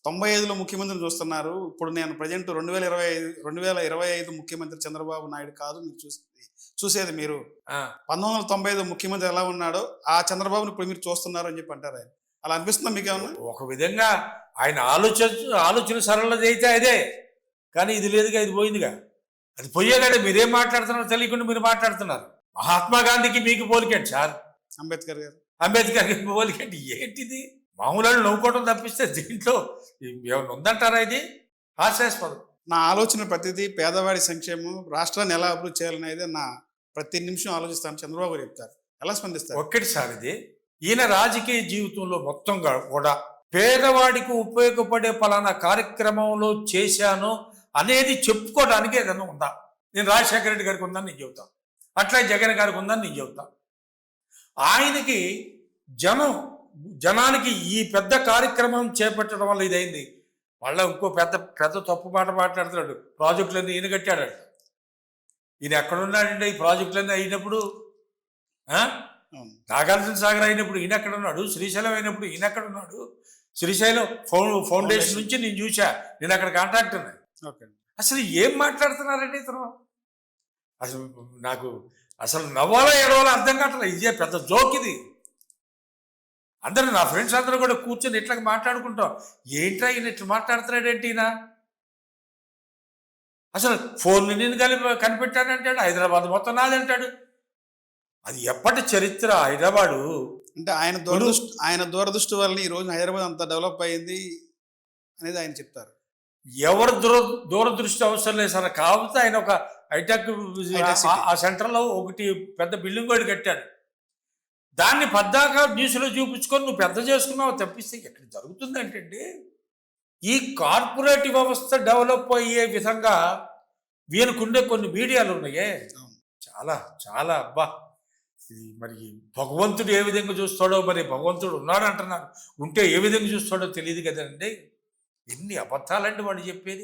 95లో ముఖ్యమంత్రిని చూస్తున్నారు. ఇప్పుడు నేను ప్రెజెంట్ 2025 ముఖ్యమంత్రి చంద్రబాబు నాయుడు కాదు మీరు చూసేది మీరు. ఆ! 1995 ముఖ్యమంత్రి ఎలా ఉన్నాడో, ఆ చంద్రబాబుని ఇప్పుడు మీరు చూస్తున్నారు అని చెప్పి అంటారాయన. అలా అనిపిస్తుందా మీకేమన్నా? ఒక విధంగా ఆయన ఆలోచన సరళదైతే అదే. కానీ ఇది లేదుగా, ఇది పోయిందిగా. అది పోయేగానే మీరేం మాట్లాడుతున్నారో తెలియకుండా మీరు మాట్లాడుతున్నారు. మహాత్మా గాంధీకి మీకు పోలికండి సార్. అంబేద్కర్ గారు. అంబేద్కర్కి పోలికండి. ఏంటిది? మామూలు నవ్వుకోవడం తప్పిస్తే దీంట్లో ఏమైనా ఉందంటారా? ఇది హాస్యాస్పదం. నా ఆలోచన ప్రతిదీ పేదవాడి సంక్షేమం, రాష్ట్రాన్ని ఎలా అభివృద్ధి చేయాలనేది నా ప్రతి నిమిషం ఆలోచిస్తాను. చంద్రబాబు గారు చెప్తారు. ఎలా స్పందిస్తారు? ఒక్కటి సార్ ఇది. ఈయన రాజకీయ జీవితంలో మొత్తంగా కూడా పేదవాడికి ఉపయోగపడే పలానా కార్యక్రమంలో చేశాను అనేది చెప్పుకోవడానికి ఏదైనా ఉందా? నేను రాజశేఖర రెడ్డి గారికి ఉందని నేను చెబుతాను, అట్లా జగన్ గారికి ఉందని నేను చెబుతాను. ఆయనకి జనానికి ఈ పెద్ద కార్యక్రమం చేపట్టడం వల్ల ఇదైంది. మళ్ళీ ఇంకో పెద్ద పెద్ద తప్పు మాట మాట్లాడుతున్నాడు. ప్రాజెక్టులన్నీ ఈయన కట్టాడట. ఈయన ఎక్కడున్నాడండి? ఈ ప్రాజెక్టులన్నీ అయినప్పుడు నాగార్జున సాగర్ అయినప్పుడు ఈయన ఎక్కడ ఉన్నాడు? శ్రీశైలం అయినప్పుడు ఈయన ఎక్కడ ఉన్నాడు? శ్రీశైలం ఫౌండేషన్ నుంచి నేను చూసా, నేను అక్కడ కాంటాక్ట్ ఉన్నాయి. అసలు ఏం మాట్లాడుతున్నారండి ఇతను? అసలు నాకు అసలు నవ్వాలో ఏడవాలో అర్థం కావట్లేదు. ఇదే పెద్ద జోక్ ఇది. అందరూ నా ఫ్రెండ్స్ అందరూ కూడా కూర్చొని ఇట్లా మాట్లాడుకుంటాం. ఏంట్రా ఈయన ఇట్లా మాట్లాడుతున్నాడేంటి ఈయన? అసలు ఫోన్ నేను కనిపెట్టాడంటాడు, హైదరాబాద్ మొత్తం నాదంటాడు. అది ఎప్పటి చరిత్ర హైదరాబాదు అంటే ఆయన దూరదృష్టి వల్ల ఈ రోజు హైదరాబాద్ అంత డెవలప్ అయింది అనేది ఆయన చెప్తారు. ఎవరు దూరదృష్టి అవసరం లేదు సార్. కాకపోతే ఆయన ఒక హైటెక్ ఆ సెంటర్లో ఒకటి పెద్ద బిల్డింగ్ కూడా కట్టాడు. దాన్ని పద్దాక న్యూస్లో చూపించుకొని నువ్వు పెద్ద చేసుకున్నావు తప్పిస్తే ఎక్కడ జరుగుతుందంటే, ఈ కార్పొరేట్ వ్యవస్థ డెవలప్ అయ్యే విధంగా వీళ్ళకుండే కొన్ని మీడియాలు ఉన్నాయే, చాలా చాలా అబ్బా. మరి భగవంతుడు ఏ విధంగా చూస్తాడో, మరి భగవంతుడు ఉన్నాడు అంటున్నారు, ఉంటే ఏ విధంగా చూస్తాడో తెలియదు కదండి. ఎన్ని అబద్ధాలండి వాడు చెప్పేది.